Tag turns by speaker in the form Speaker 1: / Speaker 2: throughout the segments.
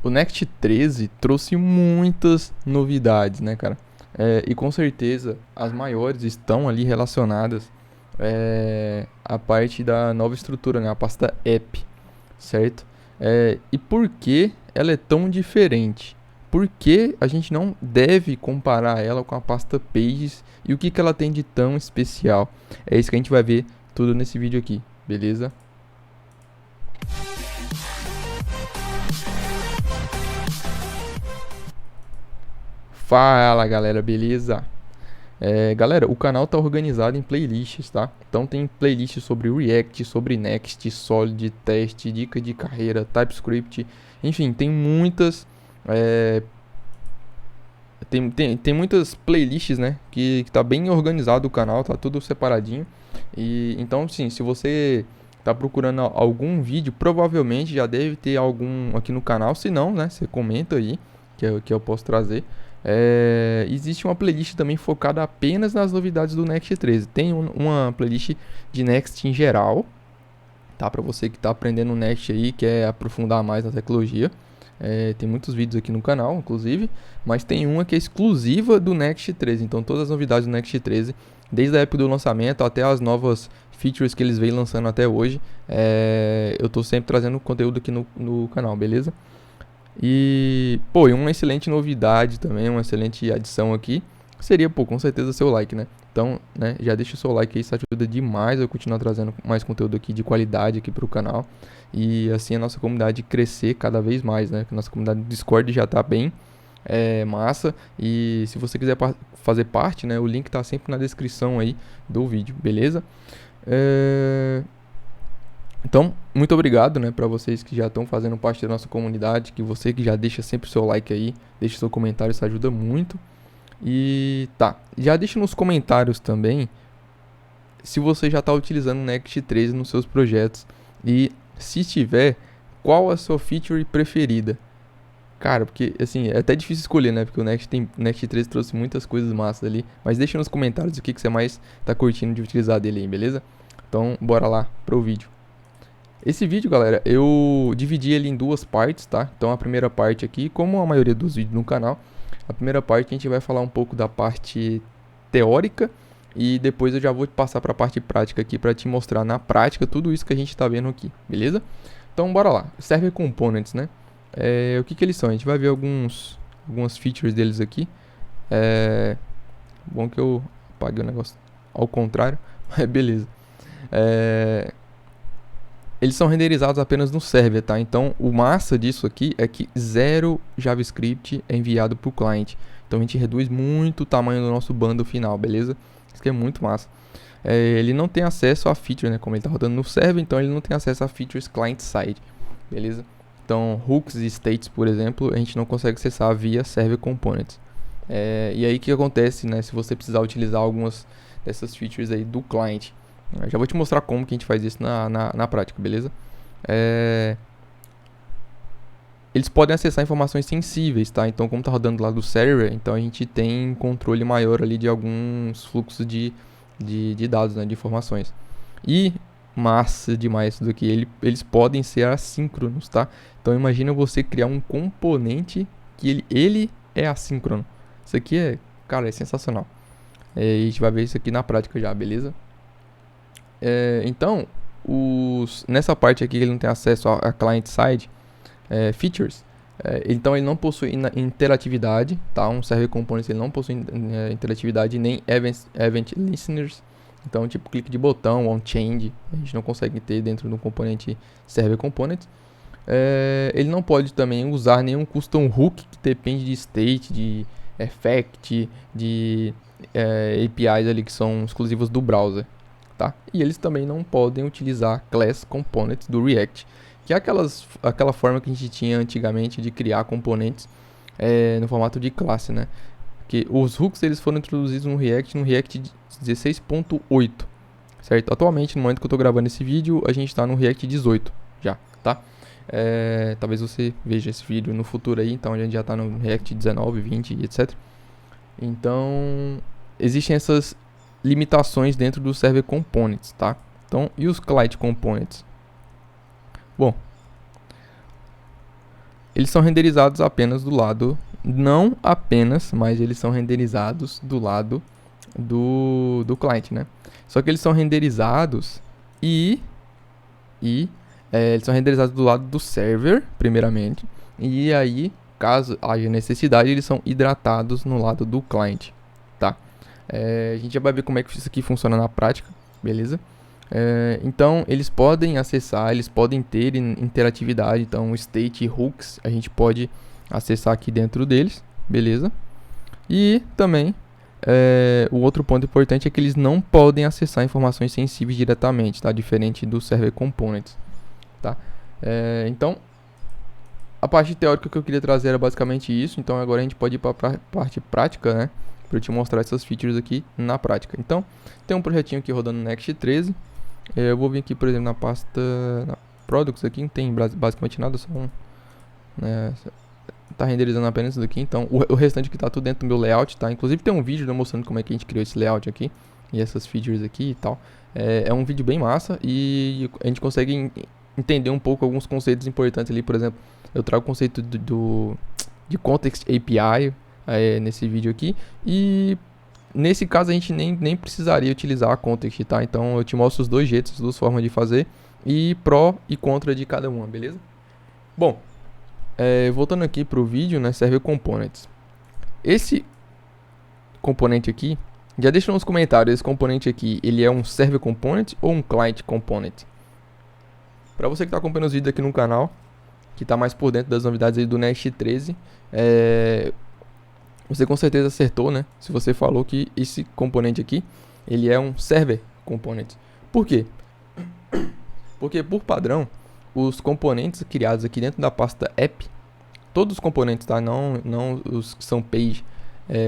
Speaker 1: o Next 13 trouxe muitas novidades, né, cara? E com certeza as maiores estão ali relacionadas à parte da nova estrutura, né? A pasta app, certo? E por que ela é tão diferente? Por que a gente não deve comparar ela com a pasta Pages e o que ela tem de tão especial? É isso que a gente vai ver tudo nesse vídeo aqui, beleza? Fala galera, beleza? Galera, o canal tá organizado em playlists, tá? Então tem playlist sobre React, sobre Next, Solid, Teste, Dica de Carreira, TypeScript, enfim, tem muitas tem muitas playlists, né? Que tá bem organizado o canal, tá tudo separadinho. E então, sim, se você tá procurando algum vídeo, provavelmente já deve ter algum aqui no canal. Se não, né? Você comenta aí que eu posso trazer. Existe uma playlist também focada apenas nas novidades do Next 13. Tem uma playlist de Next em geral, tá? Para você que tá aprendendo Next aí, quer aprofundar mais na tecnologia. Tem muitos vídeos aqui no canal, inclusive, mas tem uma que é exclusiva do Next 13. Então todas as novidades do Next 13, desde a época do lançamento até as novas features que eles vêm lançando até hoje, eu tô sempre trazendo conteúdo aqui no canal, beleza? E uma excelente novidade também, uma excelente adição aqui, seria, com certeza seu like, né? Então, né, já deixa o seu like aí, isso ajuda demais eu continuar trazendo mais conteúdo aqui de qualidade aqui pro canal. E assim a nossa comunidade crescer cada vez mais, né? Que a nossa comunidade do Discord já tá bem massa. E se você quiser fazer parte, né, o link tá sempre na descrição aí do vídeo, beleza? Então, muito obrigado, né, para vocês que já estão fazendo parte da nossa comunidade, que você que já deixa sempre o seu like aí, deixa seu comentário, isso ajuda muito. E tá, já deixa nos comentários também se você já está utilizando o Next 13 nos seus projetos e se tiver, qual a sua feature preferida? Cara, porque assim, é até difícil escolher, né? Porque o Next 13 trouxe muitas coisas massas ali, mas deixa nos comentários o que você mais tá curtindo de utilizar dele aí, beleza? Então, bora lá pro vídeo. Esse vídeo, galera, eu dividi ele em duas partes, tá? Então a primeira parte aqui, como a maioria dos vídeos no canal, a primeira parte a gente vai falar um pouco da parte teórica e depois eu já vou passar para a parte prática aqui para te mostrar na prática tudo isso que a gente está vendo aqui, beleza? Então bora lá. Server Components, né? O que eles são? A gente vai ver algumas features deles aqui. Bom que eu apaguei o negócio ao contrário, mas beleza. Eles são renderizados apenas no server, tá? Então, o massa disso aqui é que zero JavaScript é enviado para o cliente. Então, a gente reduz muito o tamanho do nosso bundle final, beleza? Isso aqui é muito massa. Ele não tem acesso a feature, né? Como ele está rodando no server, então ele não tem acesso a features client-side, beleza? Então, hooks e states, por exemplo, a gente não consegue acessar via server components. E aí, o que acontece, né? Se você precisar utilizar algumas dessas features aí do cliente. Eu já vou te mostrar como que a gente faz isso na prática, beleza? Eles podem acessar informações sensíveis, tá? Então, como tá rodando lá do server, então a gente tem controle maior ali de alguns fluxos de dados, né? De informações. E massa demais do que eles podem ser assíncronos, tá? Então, imagina você criar um componente que ele é assíncrono. Isso aqui cara, é sensacional. E a gente vai ver isso aqui na prática já, beleza? Então, nessa parte aqui ele não tem acesso a client-side features, então ele não possui interatividade, tá? Um server components ele não possui interatividade nem event listeners. Então, tipo clique de botão, on-change, a gente não consegue ter dentro do componente server components. Ele não pode também usar nenhum custom hook que depende de state, de effect, de APIs ali que são exclusivos do browser. Tá? E eles também não podem utilizar class components do React, que é aquela forma que a gente tinha antigamente de criar componentes no formato de classe, né? Que os hooks eles foram introduzidos no React 16.8, certo? Atualmente, no momento que eu estou gravando esse vídeo, a gente está no React 18 já, tá? Talvez você veja esse vídeo no futuro aí, então a gente já está no React 19, 20 e etc. Então, existem essas limitações dentro do server components, tá? Então, e os client components? Bom, eles são renderizados apenas do lado, não apenas, mas eles são renderizados do lado do cliente, né? Só que eles são renderizados eles são renderizados do lado do server, primeiramente, e aí, caso haja necessidade, eles são hidratados no lado do cliente, tá? A gente já vai ver como é que isso aqui funciona na prática, beleza? Então, eles podem acessar, eles podem ter interatividade, então, state hooks, a gente pode acessar aqui dentro deles, beleza? E também, o outro ponto importante é que eles não podem acessar informações sensíveis diretamente, tá? Diferente do server components, tá? Então, a parte teórica que eu queria trazer era basicamente isso. Então agora a gente pode ir para a parte prática, né? Para eu te mostrar essas features aqui na prática. Então, tem um projetinho aqui rodando no Next 13. Eu vou vir aqui, por exemplo, na pasta na Products aqui, não tem basicamente nada, só tá renderizando apenas isso daqui. Então, o restante aqui tá tudo dentro do meu layout, tá? Inclusive tem um vídeo mostrando como é que a gente criou esse layout aqui e essas features aqui e tal. É um vídeo bem massa e a gente consegue entender um pouco alguns conceitos importantes ali. Por exemplo, eu trago o conceito de Context API nesse vídeo aqui, e nesse caso a gente nem precisaria utilizar a Context, tá? Então eu te mostro os dois jeitos, as duas formas de fazer e pró e contra de cada uma, beleza? Bom, voltando aqui pro vídeo, né, Server Components. Esse componente aqui, já deixa nos comentários, esse componente aqui, ele é um Server Component ou um Client Component? Para você que está acompanhando os vídeos aqui no canal, que está mais por dentro das novidades aí do Next 13, você com certeza acertou, né? Se você falou que esse componente aqui, ele é um Server Component. Por quê? Porque por padrão, os componentes criados aqui dentro da pasta App, todos os componentes, tá? Não os que são Page,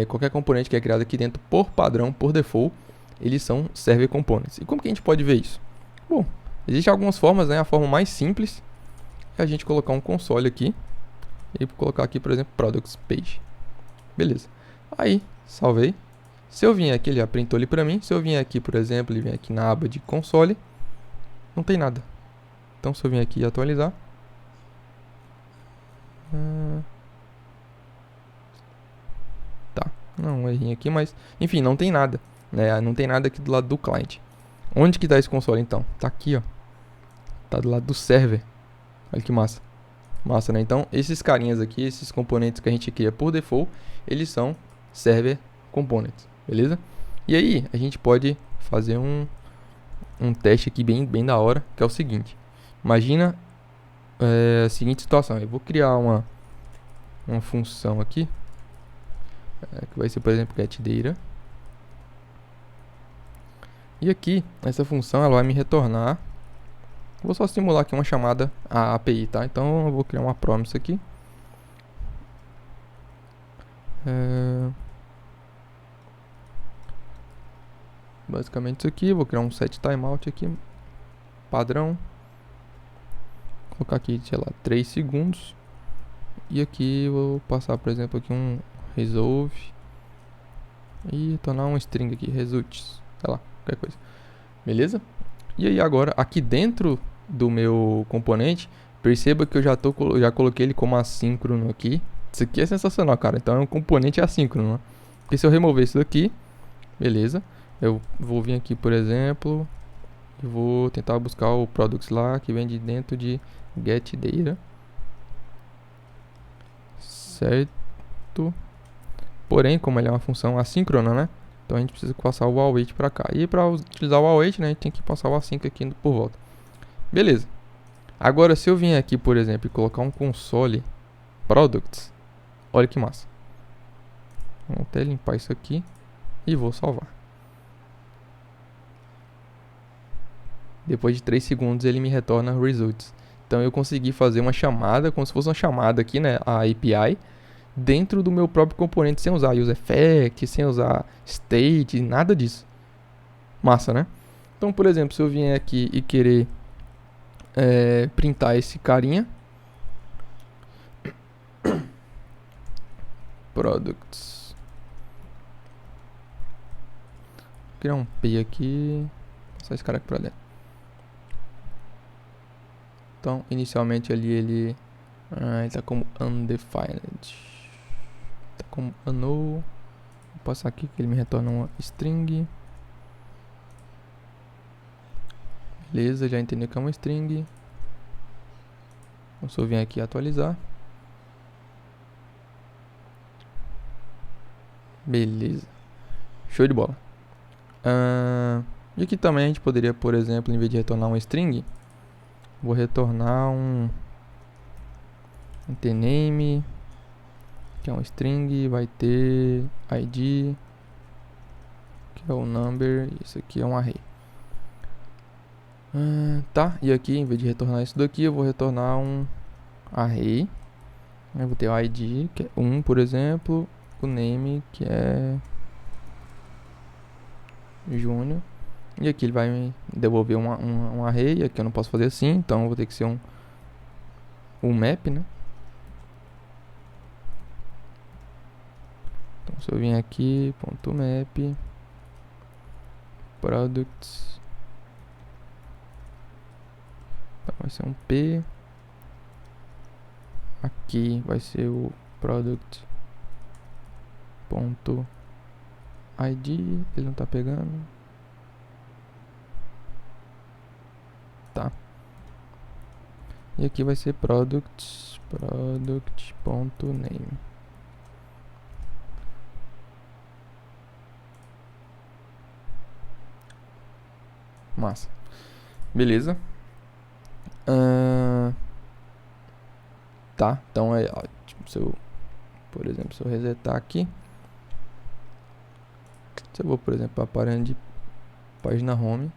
Speaker 1: qualquer componente que é criado aqui dentro por padrão, por default, eles são Server Components. E como que a gente pode ver isso? Bom, existem algumas formas, né? A forma mais simples é a gente colocar um console aqui e colocar aqui, por exemplo, Products Page. Beleza. Aí, salvei. Se eu vier aqui, ele já printou ali pra mim. Se eu vier aqui, por exemplo, e vier aqui na aba de console, não tem nada. Então, se eu vier aqui e atualizar, tá, não, um errinho aqui, mas enfim, não tem nada, né? Não tem nada aqui do lado do cliente. Onde que tá esse console então? Tá aqui, ó. Tá do lado do server. Olha que massa. Massa, né? Então, esses carinhas aqui, esses componentes que a gente cria por default, eles são Server Components, beleza? E aí, a gente pode fazer um teste aqui bem da hora, que é o seguinte. Imagina a seguinte situação. Eu vou criar uma função aqui, que vai ser, por exemplo, getData. E aqui, essa função, ela vai me retornar. Vou só simular aqui uma chamada à API, tá? Então, eu vou criar uma promise aqui. Basicamente isso aqui. Vou criar um set timeout aqui, padrão. Colocar aqui, sei lá, 3 segundos. E aqui eu vou passar, por exemplo, aqui um resolve. E tornar um string aqui, results. Sei lá, qualquer coisa. Beleza? E aí agora, aqui dentro do meu componente, perceba que eu já coloquei ele como assíncrono aqui. Isso aqui é sensacional, cara. Então é um componente assíncrono, né? Porque se eu remover isso daqui, beleza. Eu vou vir aqui, por exemplo, e vou tentar buscar o products lá, que vem de dentro de getData. Certo? Porém, como ele é uma função assíncrona, né? Então a gente precisa passar o await para cá. E para utilizar o await, né, a gente tem que passar o async aqui por volta. Beleza. Agora, se eu vim aqui, por exemplo, e colocar um console products, olha que massa. Vou até limpar isso aqui e vou salvar. Depois de 3 segundos ele me retorna results. Então eu consegui fazer uma chamada, como se fosse uma chamada aqui, né, a API, dentro do meu próprio componente, sem usar useEffect, sem usar state, nada disso. Massa, né? Então, por exemplo, se eu vier aqui e querer printar esse carinha, products, vou criar um P aqui, passar esse cara aqui pra dentro. Então, inicialmente ali ele Ele tá como undefined. Tá como unknown. Vou passar aqui que ele me retorna uma string. Beleza, já entendeu que é uma string. Vamos só vir aqui atualizar. Beleza. Show de bola. E aqui também a gente poderia, por exemplo, em vez de retornar uma string, vou retornar um name, que é um string, vai ter id, que é o number, e isso aqui é um array. Tá, e aqui em vez de retornar isso daqui, eu vou retornar um array. Eu vou ter o id, que é 1, por exemplo, o name, que é Júnior. E aqui ele vai me devolver um array, e aqui eu não posso fazer assim, então eu vou ter que ser um map, né? Então se eu vim aqui, ponto .map, products, então vai ser um P, aqui vai ser o product ponto id, ele não tá pegando. Tá. E aqui vai ser product.name. Massa. Beleza. Tá, então tipo, por exemplo, se eu resetar aqui, se eu vou, por exemplo, para a página de página home,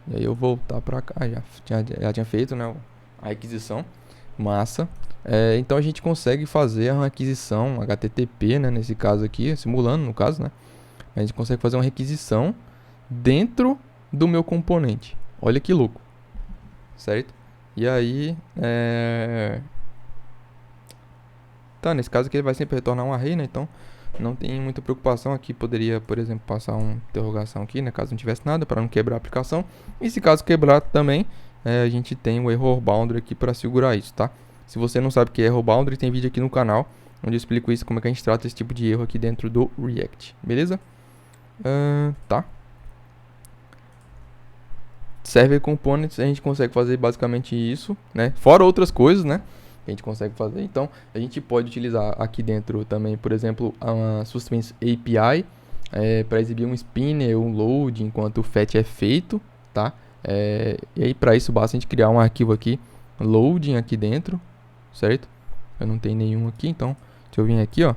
Speaker 1: e aí eu voltar para cá, já tinha feito, né, a requisição. Massa. Então a gente consegue fazer uma requisição HTTP, né, nesse caso aqui, simulando no caso, né, a gente consegue fazer uma requisição dentro do meu componente. Olha que louco, certo? E aí, tá, nesse caso aqui ele vai sempre retornar um array, né, então não tem muita preocupação aqui. Poderia, por exemplo, passar uma interrogação aqui, né, caso não tivesse nada, para não quebrar a aplicação. E se caso quebrar também, a gente tem o error boundary aqui para segurar isso, tá? Se você não sabe o que é error boundary, tem vídeo aqui no canal onde eu explico isso, como é que a gente trata esse tipo de erro aqui dentro do React, beleza? Tá. Server Components, a gente consegue fazer basicamente isso, né? Fora outras coisas, né, que a gente consegue fazer. Então, a gente pode utilizar aqui dentro também, por exemplo, a Suspense API, para exibir um spinner, um load, enquanto o fetch é feito, tá? E aí, para isso, basta a gente criar um arquivo aqui, loading aqui dentro, certo? Eu não tenho nenhum aqui, então, deixa eu vir aqui, ó,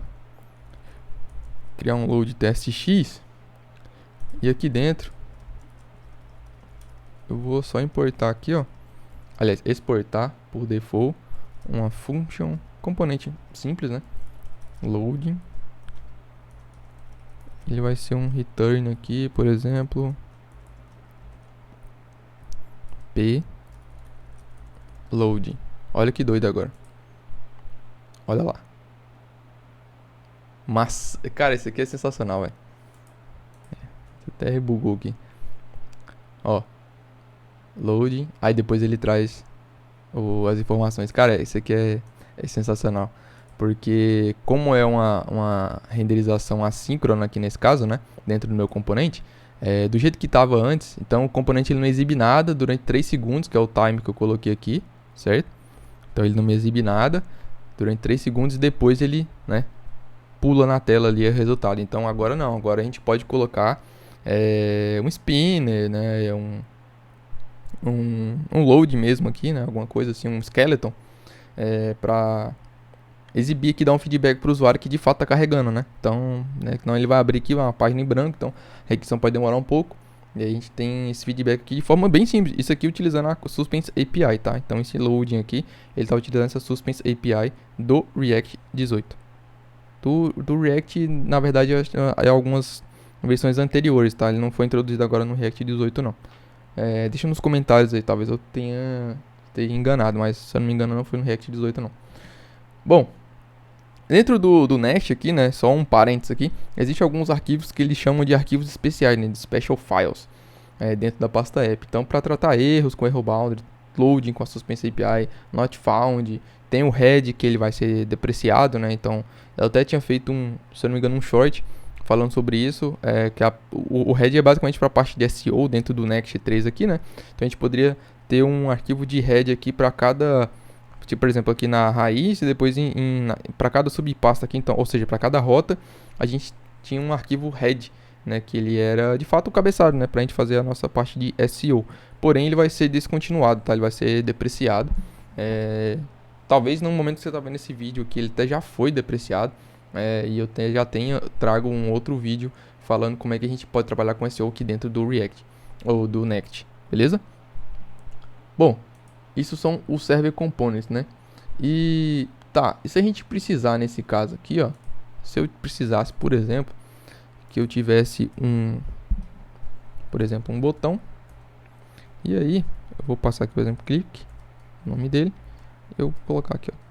Speaker 1: criar um load testx, e aqui dentro, eu vou só importar aqui, ó, aliás, exportar por default uma function, componente simples, né, loading. Ele vai ser um return aqui, por exemplo, p loading. Olha que doido agora. Olha lá. Mas, cara, esse aqui é sensacional, velho. Até rebugou aqui. Ó, loading, aí depois ele traz as informações. Cara, esse aqui é sensacional, porque como é uma renderização assíncrona aqui nesse caso, né, dentro do meu componente, do jeito que estava antes, então o componente ele não exibe nada durante 3 segundos, que é o time que eu coloquei aqui, certo? Então ele não me exibe nada durante 3 segundos e depois ele, né, pula na tela ali o resultado. Então agora não, agora a gente pode colocar um spinner, né, um load mesmo aqui, né, alguma coisa assim, um skeleton, para exibir aqui, dar um feedback para o usuário que de fato está carregando, né? Então, né, senão ele vai abrir aqui uma página em branco, então a requisição pode demorar um pouco. E aí a gente tem esse feedback aqui de forma bem simples. Isso aqui utilizando a Suspense API, tá? Então esse loading aqui, ele está utilizando essa Suspense API do React 18. Do React, na verdade, é algumas versões anteriores, tá? Ele não foi introduzido agora no React 18, não. Deixa nos comentários aí, talvez eu tenha enganado, mas se eu não me engano não foi no React 18, não. Bom, dentro do Nest aqui, né, só um parênteses aqui, existem alguns arquivos que eles chamam de arquivos especiais, né, de special files, dentro da pasta app. Então, para tratar erros com erro boundary, loading com a Suspense API, not found, tem o head que ele vai ser depreciado, né? Então, eu até tinha feito se eu não me engano, um short falando sobre isso, o head é basicamente para a parte de SEO dentro do Next 3 aqui, né? Então a gente poderia ter um arquivo de head aqui para cada, tipo, por exemplo, aqui na raiz e depois para cada subpasta aqui, então, ou seja, para cada rota, a gente tinha um arquivo head, né, que ele era de fato o cabeçalho, né, para a gente fazer a nossa parte de SEO. Porém, ele vai ser descontinuado, tá? Ele vai ser depreciado. Talvez no momento que você está vendo esse vídeo aqui, ele até já foi depreciado. E eu trago um outro vídeo falando como é que a gente pode trabalhar com SEO aqui dentro do React ou do Next, beleza? Bom, isso são os Server Components, né? E se a gente precisar nesse caso aqui, ó, se eu precisasse, por exemplo, que eu tivesse um botão, e aí eu vou passar aqui, por exemplo, clique, o nome dele, eu vou colocar aqui, ó,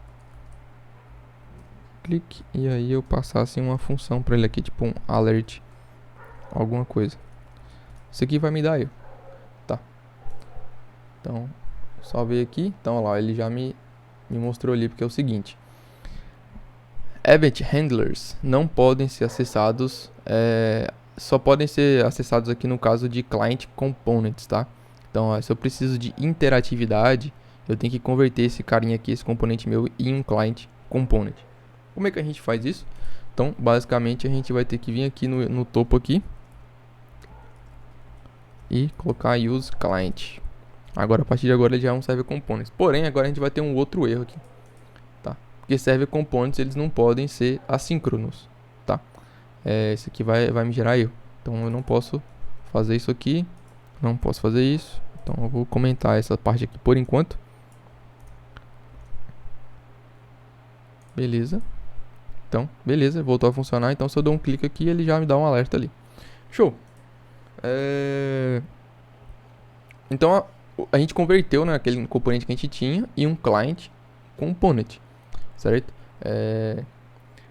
Speaker 1: clique, e aí eu passasse uma função para ele aqui, tipo um alert, alguma coisa. Isso aqui vai me dar erro, tá? Então, só ver aqui, então olha lá, ele já me mostrou ali, porque é o seguinte: Event Handlers não podem ser acessados, só podem ser acessados aqui no caso de Client Components, tá? Então, ó, se eu preciso de interatividade, eu tenho que converter esse carinha aqui, esse componente meu, em um Client Component. Como é que a gente faz isso? Então, basicamente, a gente vai ter que vir aqui no topo aqui e colocar Use Client. Agora, a partir de agora, ele já é um Server Components. Porém, agora a gente vai ter um outro erro aqui, tá? Porque Server Components, eles não podem ser assíncronos, tá? Isso aqui vai me gerar erro. Então, eu não posso fazer isso aqui, não posso fazer isso. Então, eu vou comentar essa parte aqui por enquanto. Beleza. Então, beleza, voltou a funcionar. Então, se eu dou um clique aqui, ele já me dá um alerta ali. Show! Então, a gente converteu, né, aquele componente que a gente tinha em um Client Component, certo?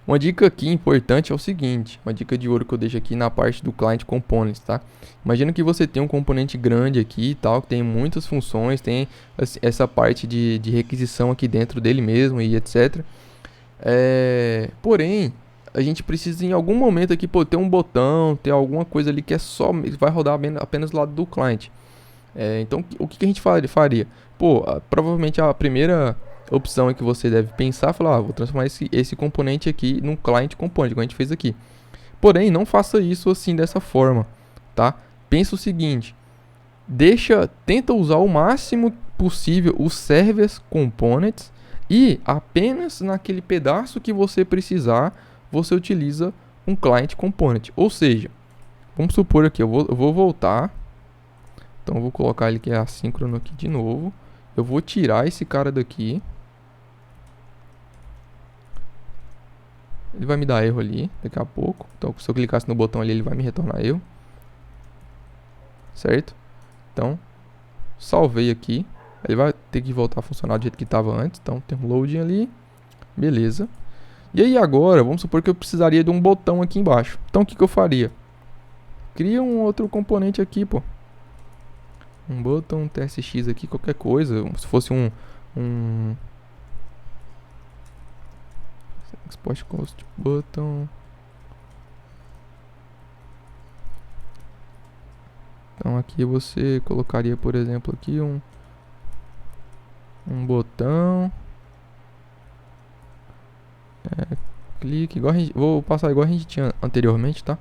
Speaker 1: Uma dica aqui importante é o seguinte, uma dica de ouro que eu deixo aqui na parte do Client Components, tá? Imagina que você tem um componente grande aqui e tal, que tem muitas funções, tem essa parte de requisição aqui dentro dele mesmo e etc. Porém, a gente precisa em algum momento aqui ter um botão, ter alguma coisa ali que vai rodar apenas do lado do cliente. Então, o que a gente faria? Provavelmente a primeira opção é que você deve pensar, falar, vou transformar esse componente aqui num client component, como a gente fez aqui. Porém, não faça isso assim dessa forma, tá? Pensa o seguinte, tenta usar o máximo possível os servers components e apenas naquele pedaço que você precisar, você utiliza um client component. Ou seja, vamos supor aqui, eu vou voltar. Então eu vou colocar ele que é assíncrono aqui de novo. Eu vou tirar esse cara daqui. Ele vai me dar erro ali daqui a pouco. Então se eu clicasse no botão ali, ele vai me retornar erro. Certo? Então, salvei aqui. Ele vai ter que voltar a funcionar do jeito que estava antes. Então tem um loading ali. Beleza. E aí agora, vamos supor que eu precisaria de um botão aqui embaixo. Então o que eu faria? Cria um outro componente aqui, pô. Um botão TSX aqui, qualquer coisa. Se fosse um export cost button. Então aqui você colocaria, por exemplo, aqui um botão. Clique, igual vou passar igual a gente tinha anteriormente, tá?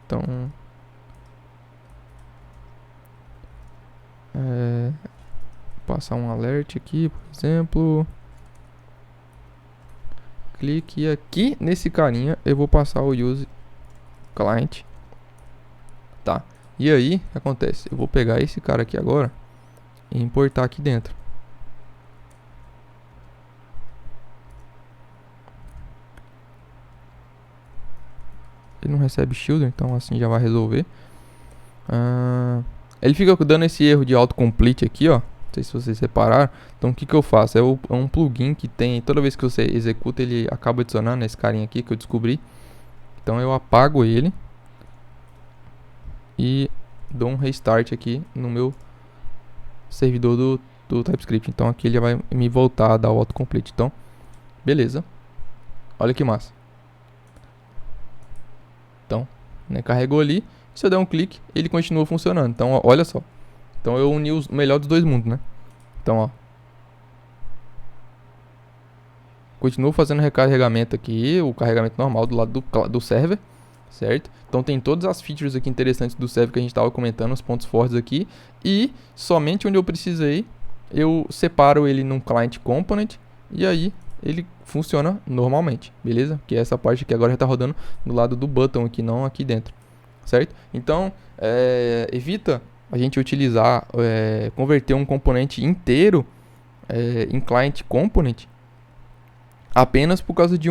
Speaker 1: Então passar um alert aqui, por exemplo. Clique aqui nesse carinha, eu vou passar o use client, tá? E aí, o que acontece? Eu vou pegar esse cara aqui agora e importar aqui dentro. Ele não recebe shield, então assim já vai resolver. Ele fica dando esse erro de autocomplete aqui, ó. Não sei se vocês repararam. Então o que eu faço? É um plugin que tem, toda vez que você executa, ele acaba adicionando esse carinha aqui que eu descobri. Então eu apago ele e dou um restart aqui no meu servidor do TypeScript. Então aqui ele já vai me voltar a dar o autocomplete. Então, beleza. Olha que massa. Então, né, carregou ali. Se eu der um clique, ele continua funcionando. Então, ó, olha só. Então eu uni o melhor dos dois mundos, né? Então, ó. Continuo fazendo recarregamento aqui, o carregamento normal do lado do server, certo? Então tem todas as features aqui interessantes do server que a gente estava comentando, os pontos fortes aqui. E somente onde eu precisei, eu separo ele num client component e aí ele funciona normalmente, beleza? Que é essa parte aqui agora já está rodando do lado do button aqui, não aqui dentro, certo? Então, evita a gente utilizar, converter um componente inteiro em client component apenas por causa de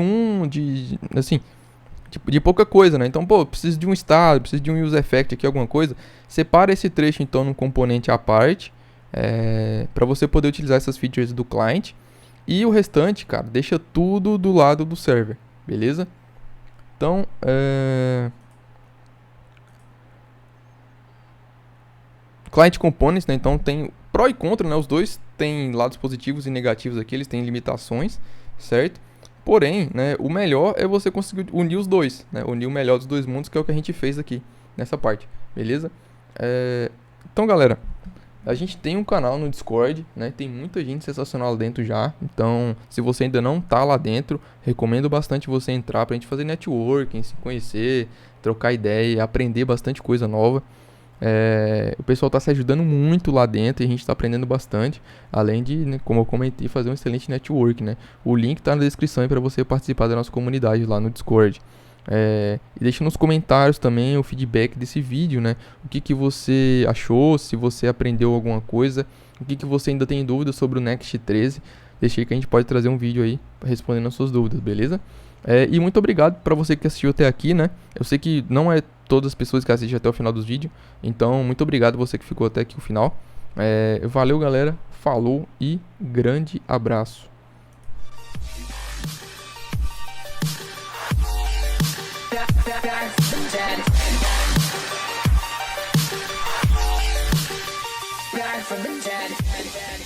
Speaker 1: pouca coisa, né? Então, pô, preciso de um estado, preciso de um use effect aqui, alguma coisa. Separa esse trecho, então, num componente à parte, para você poder utilizar essas features do client. E o restante, cara, deixa tudo do lado do server, beleza? Então, Client Components, né? Então, tem pró e contra, né? Os dois têm lados positivos e negativos aqui, eles têm limitações, certo? Porém, né, o melhor é você conseguir unir os dois, né? Unir o melhor dos dois mundos, que é o que a gente fez aqui nessa parte, beleza? Então, galera, a gente tem um canal no Discord, né? Tem muita gente sensacional lá dentro já. Então, se você ainda não tá lá dentro, recomendo bastante você entrar pra gente fazer networking, se conhecer, trocar ideia, aprender bastante coisa nova. O pessoal tá se ajudando muito lá dentro e a gente tá aprendendo bastante. Além de, né, como eu comentei, fazer um excelente network, né? O link tá na descrição aí para você participar da nossa comunidade lá no Discord. E deixa nos comentários também o feedback desse vídeo, né? O que você achou, se você aprendeu alguma coisa, o que você ainda tem dúvidas sobre o Next 13. Deixei que a gente pode trazer um vídeo aí respondendo as suas dúvidas, beleza? E muito obrigado para você que assistiu até aqui, né? Eu sei que não é todas as pessoas que assistem até o final dos vídeos, então muito obrigado você que ficou até aqui o final. Valeu, galera, falou e grande abraço. From the dead.